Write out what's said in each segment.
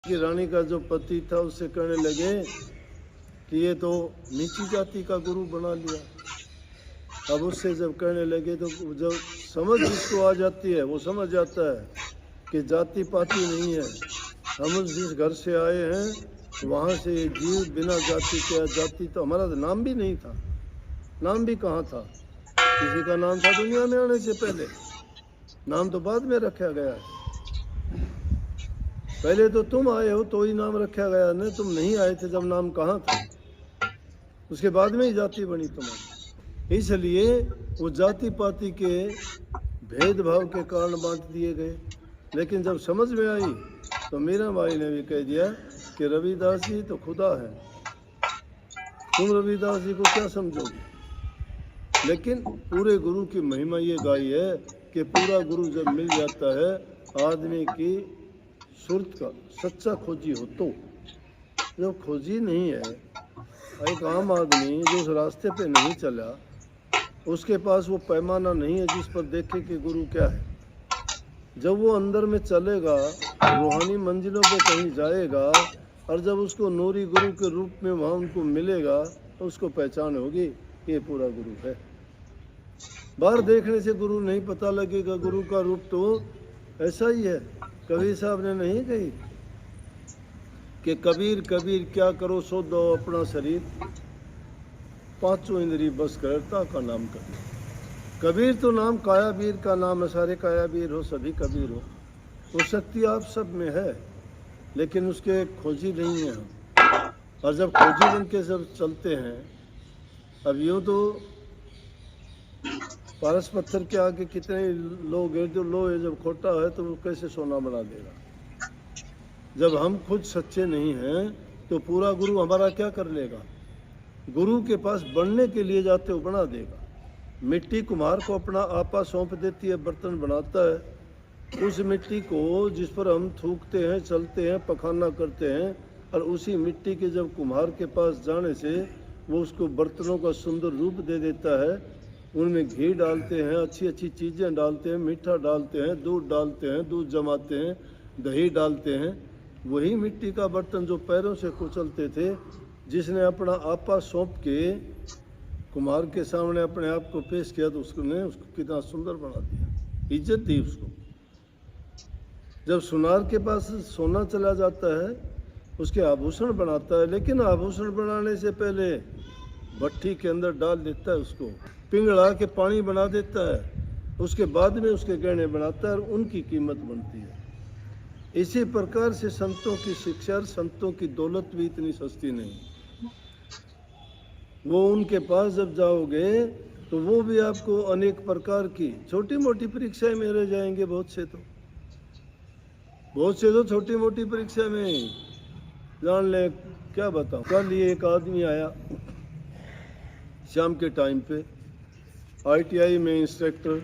कि रानी का जो पति था उससे कहने लगे कि ये तो नीची जाति का गुरु बना लिया। अब उससे जब कहने लगे तो जब समझ जिसको आ जाती है वो समझ जाता है कि जाति पाति नहीं है। हम जिस घर से आए हैं वहाँ से जीव बिना जाति के, जाति तो हमारा नाम भी नहीं था, नाम भी कहाँ था, किसी का नाम था दुनिया में आने से पहले, नाम तो बाद में रखा गया है। पहले तो तुम आए हो तो ही नाम रखा गया ना, तुम नहीं आए थे जब नाम कहाँ था, उसके बाद में ही जाति बनी तुम्हारी। इसलिए वो जाति पाति के भेदभाव के कारण बांट दिए गए। लेकिन जब समझ में आई तो मीरा बाई ने भी कह दिया कि रविदास जी तो खुदा है, तुम रविदास जी को क्या समझोगे। लेकिन पूरे गुरु की महिमा ये गाई है कि पूरा गुरु जब मिल जाता है आदमी की सुरत का, सच्चा खोजी हो तो। जब खोजी नहीं है, एक आम आदमी जो उस रास्ते पे नहीं चला, उसके पास वो पैमाना नहीं है जिस पर देखे कि गुरु क्या है। जब वो अंदर में चलेगा, रूहानी मंजिलों पे कहीं जाएगा, और जब उसको नूरी गुरु के रूप में वहाँ उनको मिलेगा तो उसको पहचान होगी ये पूरा गुरु है। बाहर देखने से गुरु नहीं पता लगेगा, गुरु का रूप तो ऐसा ही है। कबीर साहब ने नहीं कही कि कबीर कबीर क्या करो सो दो अपना शरीर, पांचों इंद्री बस करता का नाम कर। कबीर तो नाम कायाबीर का नाम है, सारे कायाबीर हो सभी कबीर हो। वो शक्ति आप सब में है लेकिन उसके खोजी नहीं है। और जब खोजी बन के जब चलते हैं, अब यूँ तो पारस पत्थर के आगे कितने लोग हैं जो लोहे जब खोटा है तो वो कैसे सोना बना देगा। जब हम खुद सच्चे नहीं हैं तो पूरा गुरु हमारा क्या कर लेगा। गुरु के पास बढ़ने के लिए जाते हो बना देगा। मिट्टी कुम्हार को अपना आपा सौंप देती है, बर्तन बनाता है। उस मिट्टी को जिस पर हम थूकते हैं, चलते हैं, पखाना करते हैं, और उसी मिट्टी के जब कुम्हार के पास जाने से वो उसको बर्तनों का सुंदर रूप दे देता है। उनमें घी डालते हैं, अच्छी अच्छी चीज़ें डालते हैं, मीठा डालते हैं, दूध डालते हैं, दूध जमाते हैं, दही डालते हैं। वही मिट्टी का बर्तन जो पैरों से कुचलते थे, जिसने अपना आपा सौंप के कुम्हार के सामने अपने आप को पेश किया तो उसने उसको कितना सुंदर बना दिया, इज्जत दी उसको। जब सुनार के पास सोना चला जाता है उसके आभूषण बनाता है, लेकिन आभूषण बनाने से पहले भट्टी के अंदर डाल देता है, उसको पिघला के पानी बना देता है, उसके बाद में उसके गहने बनाता है और उनकी कीमत बनती है। इसी प्रकार से संतों की शिक्षा और संतों की दौलत भी इतनी सस्ती नहीं। वो उनके पास जब जाओगे तो वो भी आपको अनेक प्रकार की छोटी मोटी परीक्षाएं में रह जाएंगे। बहुत से तो छोटी मोटी परीक्षा में जान ले। क्या बताऊं, कल ये एक आदमी आया शाम के टाइम पे, ITI में इंस्ट्रक्टर।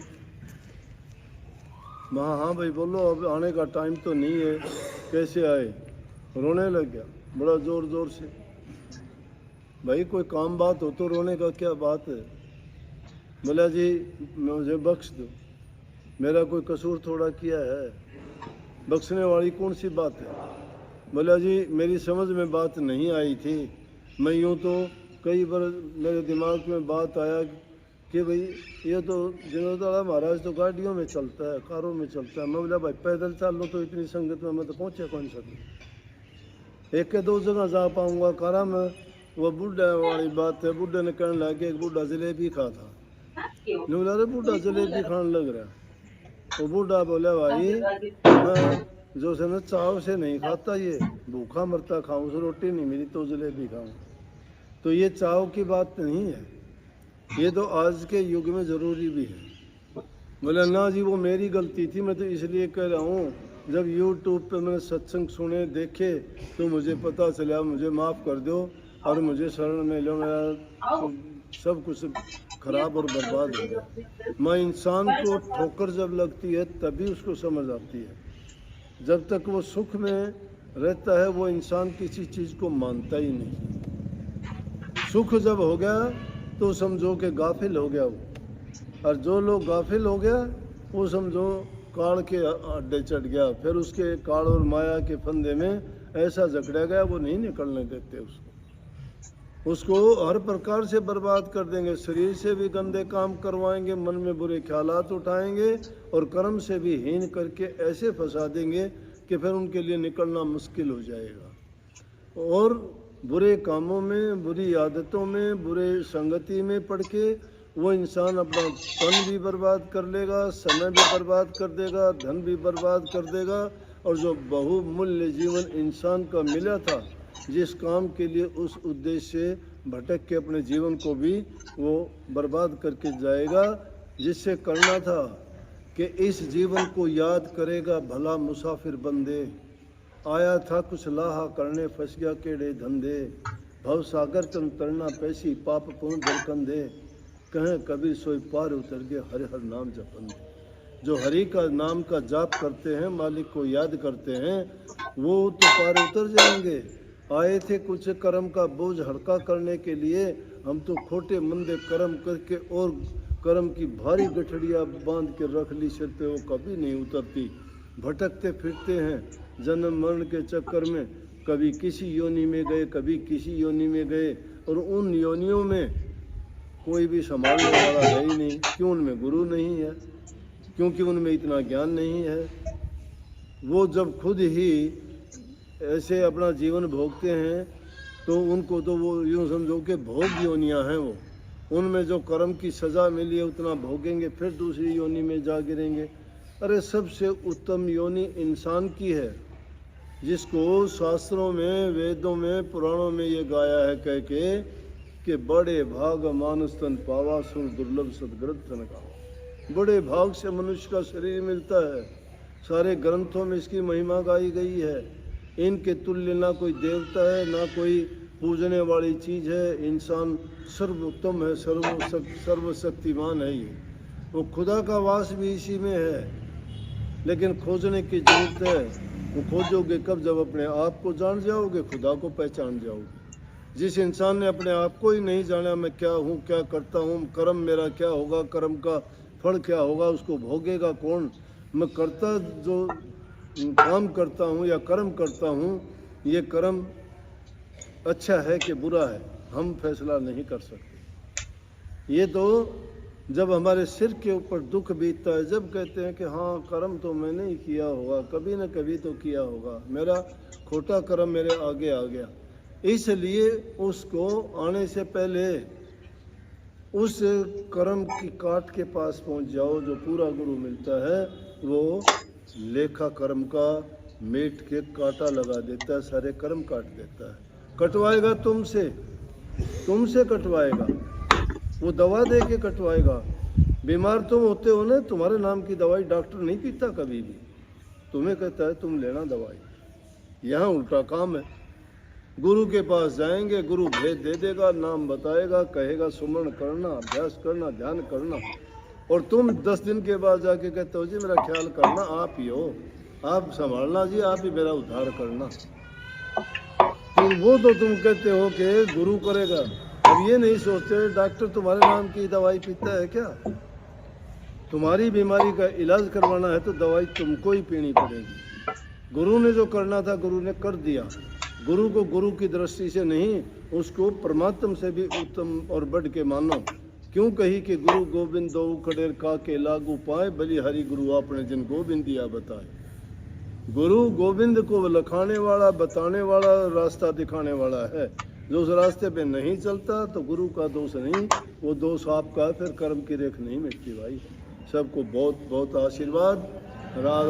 हाँ भाई बोलो, अब आने का टाइम तो नहीं है, कैसे आए। रोने लग गया बड़ा जोर जोर से। भाई कोई काम बात हो तो रोने का क्या बात है। बोला जी मुझे बख्श दो, मेरा कोई कसूर थोड़ा किया है, बख्शने वाली कौन सी बात है। बोला जी मेरी समझ में बात नहीं आई थी, मैं यूँ तो कई बार मेरे दिमाग में बात आया कि भाई ये तो जिनोदारा महाराज तो गाड़ियों में चलता है, कारों में चलता है। मैं बोला भाई पैदल चल लो तो इतनी संगत में मैं तो पहुँचे कौन सकूँ, एक के दो जगह जा पाऊँगा कारा में। वो बूढ़ा वाली बात है, बूढ़े ने कहने लगे एक बूढ़ा जलेबी खा था। नहीं बोला अरे बूढ़ा जलेबी खाने लग रहा। वो बूढ़ा बोला भाई मैं जो से ना चाव से नहीं खाता, ये भूखा मरता खाऊं, से रोटी नहीं मिली तो जलेबी खाऊं। तो ये चाव की बात नहीं है, ये तो आज के युग में ज़रूरी भी है। बोला ना जी वो मेरी गलती थी, मैं तो इसलिए कह रहा हूँ जब YouTube पे मैंने सत्संग सुने देखे तो मुझे पता चला, मुझे माफ़ कर दो और मुझे शरण में लो, मेरा सब कुछ खराब और बर्बाद हो गया। मैं इंसान को ठोकर जब लगती है तभी उसको समझ आती है। जब तक वो सुख में रहता है वो इंसान किसी चीज़ को मानता ही नहीं। सुख जब हो गया तो समझो कि गाफिल हो गया वो, और जो लोग गाफिल हो गया वो समझो काल के अड्डे चढ़ गया, फिर उसके काल और माया के फंदे में ऐसा जकड़ा गया वो नहीं निकलने देते उसको हर प्रकार से बर्बाद कर देंगे। शरीर से भी गंदे काम करवाएंगे, मन में बुरे ख्यालात उठाएंगे और कर्म से भी हीन करके ऐसे फंसा देंगे कि फिर उनके लिए निकलना मुश्किल हो जाएगा। और बुरे कामों में, बुरी आदतों में, बुरे संगति में पड़ के वो इंसान अपना तन भी बर्बाद कर लेगा, समय भी बर्बाद कर देगा, धन भी बर्बाद कर देगा, और जो बहुमूल्य जीवन इंसान का मिला था, जिस काम के लिए उस उद्देश्य से भटक के अपने जीवन को भी वो बर्बाद करके जाएगा। जिससे करना था कि इस जीवन को याद करेगा भला मुसाफिर बंदे, आया था कुछ लाहा करने फंस गया केड़े धंधे, भव सागर तुम तरना पैसी पाप पुण्य दरकंधे, कहें कबीर सोई पार उतर गए हर हर नाम जपंदे। जो हरि का नाम का जाप करते हैं, मालिक को याद करते हैं, वो तो पार उतर जाएंगे। आए थे कुछ कर्म का बोझ हल्का करने के लिए, हम तो खोटे मंदे कर्म करके और कर्म की भारी गठड़ियाँ बांध के रख ली सिर पे, वो कभी नहीं उतरती। भटकते फिरते हैं जन्म मरण के चक्कर में, कभी किसी योनि में गए, कभी किसी योनि में गए, और उन योनियों में कोई भी संभालने वाला है ही नहीं। क्यों? उनमें गुरु नहीं है, क्योंकि उनमें इतना ज्ञान नहीं है। वो जब खुद ही ऐसे अपना जीवन भोगते हैं तो उनको तो वो यूँ समझो कि भोग योनियाँ हैं वो, उनमें जो कर्म की सज़ा मिली है उतना भोगेंगे, फिर दूसरी योनि में जा गिरेंगे। अरे सबसे उत्तम योनि इंसान की है, जिसको शास्त्रों में, वेदों में, पुराणों में ये गाया है कह के कि बड़े भाग मानुष तन पावा सुर दुर्लभ सदग्रंथ तन गावा। बड़े भाग से मनुष्य का शरीर मिलता है, सारे ग्रंथों में इसकी महिमा गाई गई है। इनके तुल्य ना कोई देवता है, ना कोई पूजने वाली चीज़ है। इंसान सर्वोत्तम है, सर्वशक्तिमान है। ये वो खुदा का वास भी इसी में है, लेकिन खोजने की जरूरत है। वो खोजोगे कब? जब अपने आप को जान जाओगे, खुदा को पहचान जाओगे। जिस इंसान ने अपने आप को ही नहीं जाना, मैं क्या हूँ, क्या करता हूँ, कर्म मेरा क्या होगा, कर्म का फल क्या होगा, उसको भोगेगा कौन? मैं करता जो काम करता हूँ या कर्म करता हूँ, ये कर्म अच्छा है कि बुरा है, हम फैसला नहीं कर सकते। ये तो जब हमारे सिर के ऊपर दुख बीतता है, जब कहते हैं कि हाँ कर्म तो मैंने ही किया होगा, कभी न कभी तो किया होगा, मेरा खोटा कर्म मेरे आगे आ गया। इसलिए उसको आने से पहले उस कर्म की काट के पास पहुंच जाओ। जो पूरा गुरु मिलता है वो लेखा कर्म का मेट के कांटा लगा देता है, सारे कर्म काट देता है। कटवाएगा तुमसे कटवाएगा, वो दवा दे के कटवाएगा। बीमार तुम होते हो ना, तुम्हारे नाम की दवाई डॉक्टर नहीं पीता कभी भी, तुम्हें कहता है तुम लेना दवाई। यहाँ उल्टा काम है। गुरु के पास जाएंगे, गुरु भेद दे देगा, नाम बताएगा, कहेगा सुमरण करना, अभ्यास करना, ध्यान करना, और तुम 10 दिन के बाद जाके कहते हो जी मेरा ख्याल करना, आप ही हो, आप संभालना जी, आप ही मेरा उद्धार करना। तो वो तो तुम कहते हो कि गुरु करेगा। अब ये नहीं सोचते डॉक्टर तुम्हारे नाम की दवाई पीता है क्या? तुम्हारी बीमारी का इलाज करवाना है तो दवाई तुमको ही पीनी पड़ेगी। गुरु ने जो करना था गुरु ने कर दिया। गुरु को गुरु की दृष्टि से नहीं, उसको परमात्मा से भी उत्तम और बढ़ के मानो। क्यों कही कि गुरु गोविंद दो खड़ेर का के लागू पाए, बलिहारी गुरु आपने जिन गोविंदिया बताए। गुरु गोविंद को लखाने वाला, बताने वाला, रास्ता दिखाने वाला है। जो उस रास्ते पे नहीं चलता तो गुरु का दोष नहीं, वो दोष आपका, फिर कर्म की रेख नहीं मिटती भाई। सबको बहुत बहुत आशीर्वाद। राधा